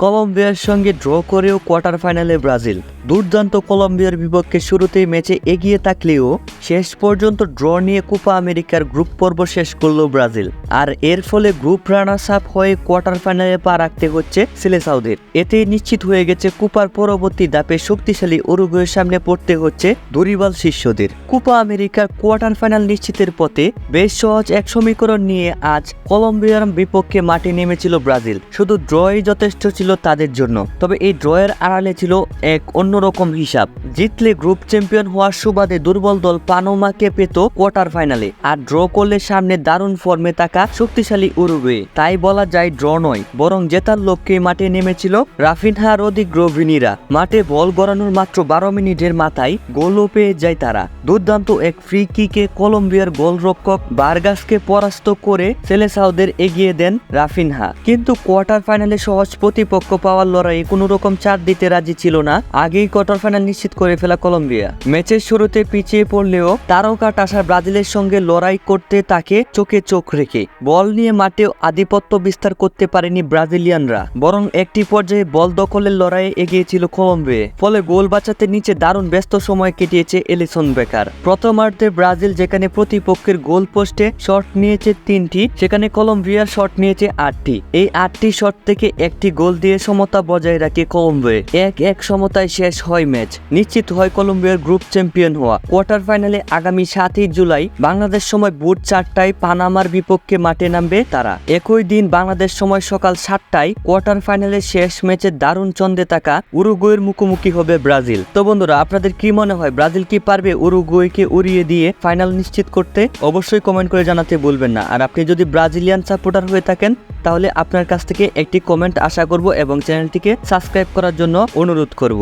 কলম্বিয়ার সঙ্গে ড্র করেও কোয়ার্টার ফাইনালে ব্রাজিল। দুর্দান্ত কলম্বিয়ার বিপক্ষে শুরুতেই ম্যাচে এগিয়ে থাকলেও শেষ পর্যন্ত ড্র নিয়ে কোপা আমেরিকার গ্রুপ পর্ব শেষ করল ব্রাজিল। আর এর ফলে গ্রুপ রানার্স আপ হয়ে কোয়ার্টার ফাইনালে পা রাখতে হচ্ছে সিলেসাওদের। এতে নিশ্চিত হয়ে গেছে কোপার পরবর্তী ধাপে শক্তিশালী উরুগুয়ের সামনে পড়তে হচ্ছে দুর্বল শিষ্যদের। কোপা আমেরিকার কোয়ার্টার ফাইনাল নিশ্চিতের পথে বেশ সহজ এক সমীকরণ নিয়ে আজ কলম্বিয়ার বিপক্ষে মাঠে নেমেছিল ব্রাজিল। শুধু ড্রই যথেষ্ট ছিল তাদের জন্য। তবে এই ড্রয়ের আড়ালে ছিল এক অন্যরকম হিসাব। জিতলে গ্রুপ চ্যাম্পিয়ন হওয়ার সুবাদে দুর্বল দল পানামাকে পেত কোয়ার্টার ফাইনালে, আর ড্র করলে সামনে দারুণ ফর্মে থাকা শক্তিশালী উরুগুয়ে। তাই বলা যায় ড্র নয়, বরং জেতার লক্ষ্যে মাঠে নেমেছিল রাফিনহা, রদ্রিগো, ভিনিরা। মাঠে বল গড়ানোর মাত্র 12 মিনিটের মাথায় গোলও পেয়ে যায় তারা। দুর্দান্ত এক ফ্রি কিকে কলম্বিয়ার গোলরক্ষক বার্গাসকে পরাস্ত করে সিলেসাওদের এগিয়ে দেন রাফিনহা। কিন্তু কোয়ার্টার ফাইনালে সহজ প্রতিপক্ষ পাওয়ার লড়াইয়ে কোনো রকম ছাড় দিতে রাজি ছিল না আগেই কোয়ার্টার ফাইনাল নিশ্চিত করে ফেলা কলম্বিয়া। ম্যাচের শুরুতে পিছিয়ে পড়লেও তারকা টাসা ব্রাজিলের সঙ্গে লড়াই করতে তাকে চোখে চোখ রেখে বল নিয়ে মাঠে আধিপত্য বিস্তার করতে পারেনি ব্রাজিলিয়ানরা, বরং একটি পর্যায়ে বল দখলের লড়াইয়ে এগিয়েছিল কলম্বিয়া। ফলে গোল বাঁচাতে নিচে দারুণ ব্যস্ত সময় কেটিয়েছে এলিসন বেকার। প্রথমার্ধে ব্রাজিল যেখানে প্রতিপক্ষের গোল পোস্টে শট নিয়েছে 3টি, সেখানে কলম্বিয়ার শট নিয়েছে 8টি। এই 8টি শট থেকে একটি গোল দিয়ে সমতা বজায় রাখে কলম্বিয়া। 1-1 সমতায় শেষ হয় ম্যাচ। নিশ্চিত হয় কলম্বিয়ার গ্রুপ চ্যাম্পিয়ন হওয়া। কোয়ার্টার ফাইনালে আগামী 7ই জুলাই বাংলাদেশ সময় ভোর 4টায় পানামার বিপক্ষে মাঠে নামবে তারা। একই দিন বাংলাদেশ সময় সকাল 7টায় কোয়ার্টার ফাইনালে শেষ ম্যাচে দারুণ ছন্দে থাকা উরুগুয়ের মুখোমুখি হবে ব্রাজিল। তো বন্ধুরা, আপনাদের কি মনে হয়, ব্রাজিল কি পারবে উরুগুয়েকে উড়িয়ে দিয়ে ফাইনাল নিশ্চিত করতে? অবশ্যই কমেন্ট করে জানাতে ভুলবেন না। আর আপনি যদি ব্রাজিলিয়ান সাপোর্টার হয়ে থাকেন তাহলে আপনার কাছ থেকে একটি কমেন্ট আশা করব এবং চ্যানেলটিকে সাবস্ক্রাইব করার জন্য অনুরোধ করব।